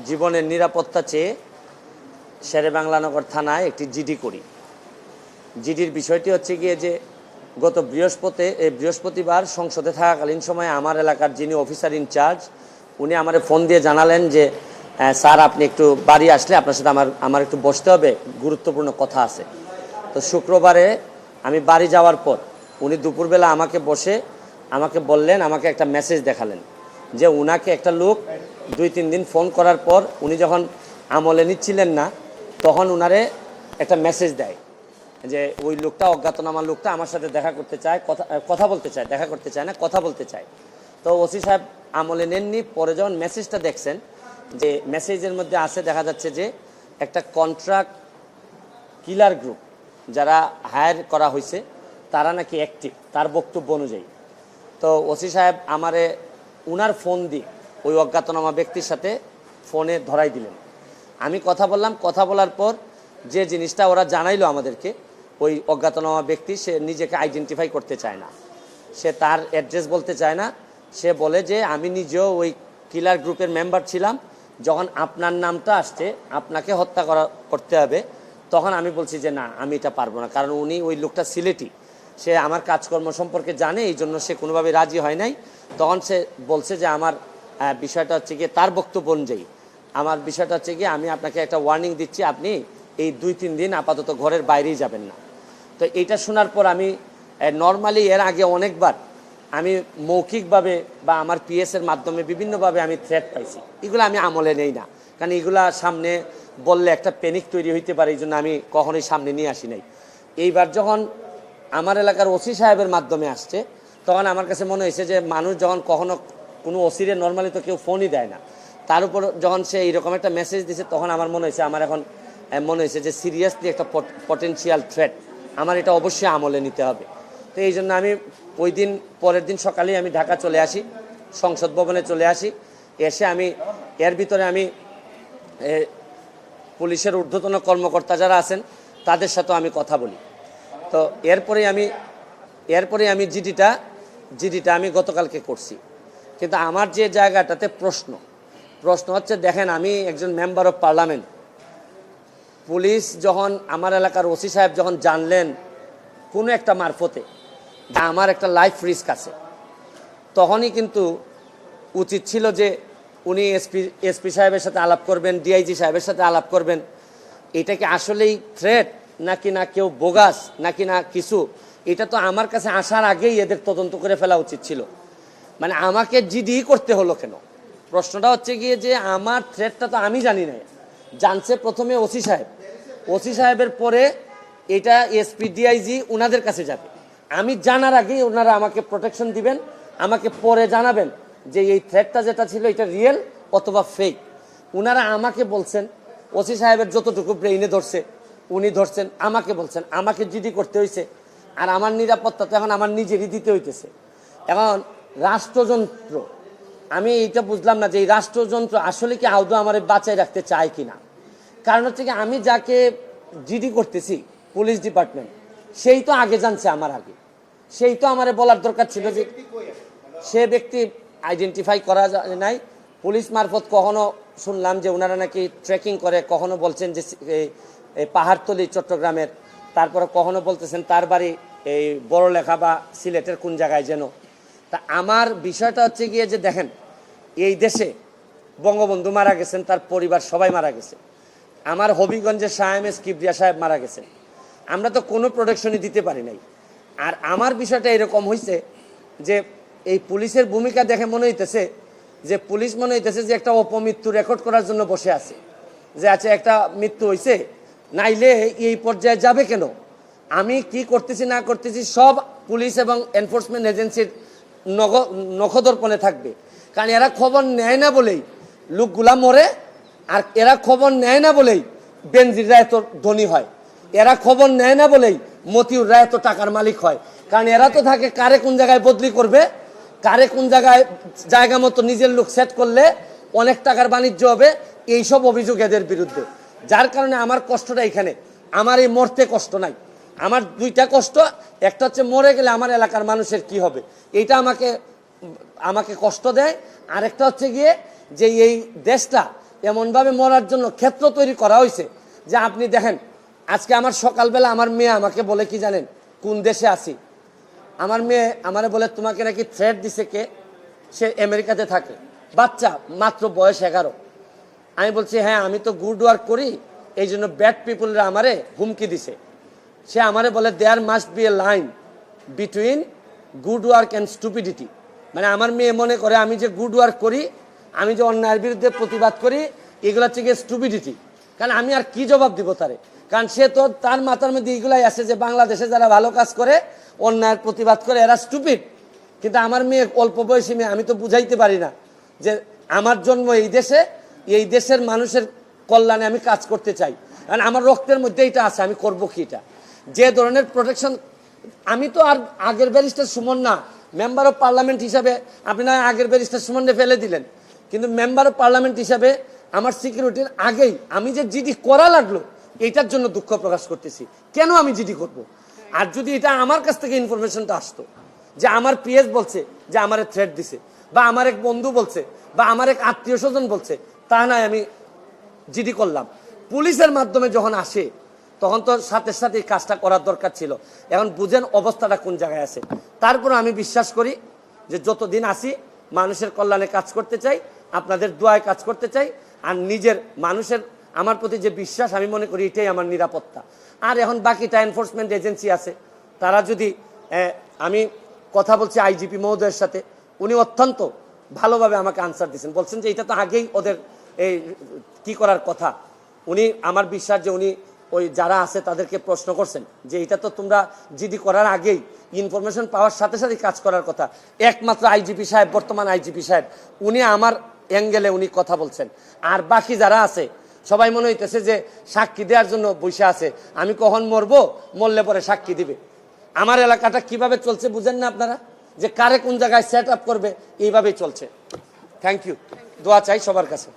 জীবনের নিরাপত্তা চেয়ে শেরেবাংলানগর থানায় একটি জিডি করি। জিডির বিষয়টি হচ্ছে গিয়ে যে গত বৃহস্পতিবার সংসদে থাকাকালীন সময়ে আমার এলাকার যিনি অফিসার ইনচার্জ উনি আমারে ফোন দিয়ে জানালেন যে স্যার আপনি একটু বাড়ি আসলে আপনার সাথে আমার একটু বসতে হবে, গুরুত্বপূর্ণ কথা আছে। তো শুক্রবারে আমি বাড়ি যাওয়ার পর উনি দুপুরবেলা আমাকে বললেন, আমাকে একটা মেসেজ দেখালেন যে উনাকে একটা লোক 2-3 দিন ফোন করার পর উনি যখন আমলে নিচ্ছিলেন না তখন উনারে একটা মেসেজ দেয় যে ওই লোকটা, অজ্ঞাতনামা লোকটা আমার সাথে দেখা করতে চায়, কথা বলতে চায়, দেখা করতে চায় না, কথা বলতে চায়। তো ওসি সাহেব আমলে নেননি। পরে যখন মেসেজটা দেখছেন যে মেসেজের মধ্যে আছে, দেখা যাচ্ছে যে একটা কন্ট্রাক্ট কিলার গ্রুপ যারা হায়ার করা হয়েছে তারা নাকি অ্যাক্টিভ, তার বক্তব্য অনুযায়ী। তো ওসি সাহেব আমারে উনার ফোন দিয়ে ওই অজ্ঞাতনামা ব্যক্তির সাথে ফোনে ধরাই দিলেন। আমি কথা বললাম, কথা বলার পর যে জিনিসটা ওরা জানাইলো আমাদেরকে, ওই অজ্ঞাতনামা ব্যক্তি সে নিজেকে আইডেন্টিফাই করতে চায় না, সে তার অ্যাড্রেস বলতে চায় না। সে বলে যে আমি নিজেও ওই কিলার গ্রুপের মেম্বার ছিলাম, যখন আপনার নামটা আসছে আপনাকে হত্যা করতে হবে, তখন আমি বলছি যে না আমি এটা পারবো না, কারণ উনি ওই লোকটা সিলেটি, সে আমার কাজকর্ম সম্পর্কে জানে, এই জন্য সে কোনোভাবে রাজি হয় নাই। তখন সে বলছে যে আমার বিষয়টা হচ্ছে গিয়ে, তার বক্তব্য অনুযায়ী আমার বিষয়টা হচ্ছে গিয়ে আমি আপনাকে একটা ওয়ার্নিং দিচ্ছি, আপনি এই 2-3 দিন আপাতত ঘরের বাইরেই যাবেন না। তো এইটা শোনার পর আমি নর্মালি এর আগে অনেকবার আমি মৌখিকভাবে বা আমার পিএসের মাধ্যমে বিভিন্নভাবে আমি থ্রেট পাইছি, এগুলো আমি আমলে নেই না, কারণ এগুলা সামনে বললে একটা প্যানিক তৈরি হইতে পারে, এই জন্য আমি কখনোই সামনে নিয়ে আসি নাই। এইবার যখন আমার এলাকার ওসি সাহেবের মাধ্যমে আসছে তখন আমার কাছে মনে হয়েছে যে মানুষ যখন কখনো কোনো ওসিরে নর্মালি তো কেউ ফোনই দেয় না, তার উপর যখন সে এইরকম একটা মেসেজ দিছে তখন আমার মনে হয়েছে যে সিরিয়াসলি একটা পটেনশিয়াল থ্রেট, আমার এটা অবশ্যই আমলে নিতে হবে। তো এই জন্য আমি ওই দিন পরের দিন সকালেই আমি ঢাকা চলে আসি, সংসদ ভবনে চলে আসি। এসে আমি এর ভিতরে আমি পুলিশের ঊর্ধ্বতন কর্মকর্তা যারা আছেন তাদের সাথেও আমি কথা বলি। তো এরপরে আমি জিডিটা আমি গতকালকে করছি। কিন্তু আমার যে জায়গাটাতে প্রশ্ন হচ্ছে, দেখেন আমি একজন মেম্বার অফ পার্লামেন্ট, পুলিশ যখন আমার এলাকার ওসি সাহেব যখন জানলেন কোনো একটা মারফতে যে আমার একটা লাইফ রিস্ক আছে, তখনই কিন্তু উচিত ছিল যে উনি এসপি সাহেবের সাথে আলাপ করবেন, ডিআইজি সাহেবের সাথে আলাপ করবেন, এটা কি আসলেই থ্রেট নাকি না কেউ বোগাস নাকি না কিছু, এটা তো আমার কাছে আসার আগেই এদের তদন্ত করে ফেলা উচিত ছিল। মানে আমাকে জিডি করতে হলো কেন? প্রশ্নটা হচ্ছে গিয়ে যে আমার থ্রেটটা তো আমি জানি না, জানছে প্রথমে ওসি সাহেবের পরে এটা এসপি ডিআইজি ওনাদের কাছে যাবে। আমি জানার আগেই ওনারা আমাকে প্রোটেকশন দিবেন, আমাকে পরে জানাবেন যে এই থ্রেটটা যেটা ছিল এটা রিয়েল অথবা ফেক। ওনারা আমাকে বলছেন, ওসি সাহেবের যতটুকু ব্রেইনে ধরছে উনি ধরছেন, আমাকে বলছেন, আমাকে জিডি করতে হয়েছে। আর আমার নিরাপত্তা তো এখন আমার নিজেরই দিতে হইতেছে। এখন রাষ্ট্রযন্ত্র, আমি এইটা বুঝলাম না যে এই রাষ্ট্রযন্ত্র আসলে কি আদৌ আমার বাঁচায় রাখতে চায় কিনা। কারণ হচ্ছে কি, আমি যাকে জিডি করতেছি পুলিশ ডিপার্টমেন্ট, সেই তো আগে জানছে আমার আগে, সেই তো আমারে বলার দরকার ছিল যে সে ব্যক্তি আইডেন্টিফাই করা যায় নাই। পুলিশ মারফত কখনো শুনলাম যে ওনারা নাকি ট্রেকিং করে, কখনো বলছেন যে এই পাহাড়তলি চট্টগ্রামের, তারপরে কখনো বলতেছেন তার বাড়ি এই বড়লেখা বা সিলেটের কোন জায়গায় যেন। তা আমার বিষয়টা হচ্ছে গিয়ে যে দেখেন, এই দেশে বঙ্গবন্ধু মারা গেছেন, তার পরিবার সবাই মারা গেছে, আমার হবিগঞ্জের শাহ এমএস কিবরিয়া সাহেব মারা গেছেন, আমরা তো কোনো প্রোটেকশনই দিতে পারি নাই। আর আমার বিষয়টা এরকম হয়েছে যে এই পুলিশের ভূমিকা দেখে মনে হইতেছে যে পুলিশ মনে হইতেছে যে একটা অপমৃত্যু রেকর্ড করার জন্য বসে আছে, যে আচ্ছা একটা মৃত্যু হয়েছে, নাইলে এই পর্যায়ে যাবে কেন, আমি কি করতেছি না করতেছি সব পুলিশ এবং এনফোর্সমেন্ট এজেন্সির নখদর্পণে থাকবে। কারণ এরা খবর নেয় না বলেই লোকগুলা মরে, আর এরা খবর নেয় না বলেই বেনজিররা এত ধনী হয়, এরা খবর নেয় না বলেই মতিউররা এত টাকার মালিক হয়। কারণ এরা তো থাকে কারে কোন জায়গায় বদলি করবে, কারে কোন জায়গা মতো নিজের লোক সেট করলে অনেক টাকার বাণিজ্য হবে, এইসব অভিযোগ এদের বিরুদ্ধে। যার কারণে আমার কষ্টটা এখানে, আমার এই মরতে কষ্ট নাই, আমার দুইটা কষ্ট, একটা হচ্ছে মরে গেলে আমার এলাকার মানুষের কি হবে, এইটা আমাকে কষ্ট দেয়। আরেকটা হচ্ছে গিয়ে যে এই দেশটা এমনভাবে মরার জন্য ক্ষেত্র তৈরি করা হয়েছে যে আপনি দেখেন, আজকে আমার সকালবেলা আমার মেয়ে আমাকে বলে কি জানেন, কোন দেশে আছি, আমার মেয়ে আমারে বলে তোমাকে নাকি থ্রেট দিছে কে, সে আমেরিকাতে থাকে, বাচ্চা মাত্র বয়স 11। আমি বলছি হ্যাঁ আমি তো গুড ওয়ার্ক করি, এই জন্য ব্যাড পিপুলরা আমারে হুমকি দিছে। সে আমারে বলে there must be a line between good work and stupidity. মানে আমার মেয়ে মনে করে আমি যে গুড ওয়ার্ক করি, আমি যে অন্যায়ের বিরুদ্ধে প্রতিবাদ করি, এগুলো হচ্ছে গিয়ে স্টুপিডিটি। কারণ আমি আর কি জবাব দিব তারে, কারণ সে তো তার মাথার মধ্যে এগুলাই আসে যে বাংলাদেশে যারা ভালো কাজ করে, অন্যায়ের প্রতিবাদ করে, এরা স্টুপিড। কিন্তু আমার মেয়ে অল্প বয়সী মেয়ে, আমি তো বুঝাইতে পারি না যে আমার জন্ম এই দেশে, এই দেশের মানুষের কল্যাণে আমি কাজ করতে চাই, কারণ আমার রক্তের মধ্যে এটা আছে, আমি করব কি এটা। যে ধরনের প্রোটেকশন, আমি তো আর আগের ব্যারিস্টার সুমন না, মেম্বার অফ পার্লামেন্ট হিসাবে আপনি না আগের ব্যারিস্টার সুমনকে ফেলে দিলেন, কিন্তু মেম্বার অফ পার্লামেন্ট হিসাবে আমার সিকিউরিটির আগেই আমি যে জিডি করা লাগলো, এইটার জন্য দুঃখ প্রকাশ করতেছি। কেন আমি জিডি করব? আর যদি এটা আমার কাছ থেকে ইনফরমেশনটা আসতো যে আমার পিএস বলছে যে আমারে থ্রেট দিছে, বা আমার এক বন্ধু বলছে, বা আমার এক আত্মীয় স্বজন বলছে, তা নয় আমি জিডি করলাম। পুলিশের মাধ্যমে যখন আসে তখন তো সাথে সাথে কাজটা করার দরকার ছিল। এখন বুঝেন অবস্থাটা কোন জায়গায় আছে। তারপরে আমি বিশ্বাস করি যে যতদিন আসি মানুষের কল্যাণে কাজ করতে চাই, আপনাদের দোয়ায় কাজ করতে চাই, আর নিজের মানুষের আমার প্রতি যে বিশ্বাস, আমি মনে করি এটাই আমার নিরাপত্তা। আর এখন বাকিটা এনফোর্সমেন্ট এজেন্সি আছে, তারা যদি আমি কথা বলছি আইজিপি মহোদয়ের সাথে, উনি অত্যন্ত ভালোভাবে আমাকে আনসার দিয়েছেন, বলছেন যে এটা তো আগেই ওদের এই কি করার কথা। উনি আমার বিশ্বাস যে উনি ওই যারা আছে তাদেরকে প্রশ্ন করছেন যে এটা তো তোমরা জিডি করার আগেই ইনফরমেশন পাওয়ার সাথে সাথে কাজ করার কথা। একমাত্র আইজিপি সাহেব, বর্তমান আইজিপি সাহেব, উনি আমার অ্যাঙ্গেলে উনি কথা বলছেন। আর বাকি যারা আছে সবাই মনে হইতেছে যে সাক্ষী দেওয়ার জন্য বসে আছে, আমি কখন মরবো, মরলে পরে সাক্ষী দিবে। আমার এলাকাটা কিভাবে চলছে বুঝেন না আপনারা, যে কারে কোন জায়গায় সেট আপ করবে, এইভাবেই চলছে। থ্যাংক ইউ, দোয়া চাই সবার কাছে।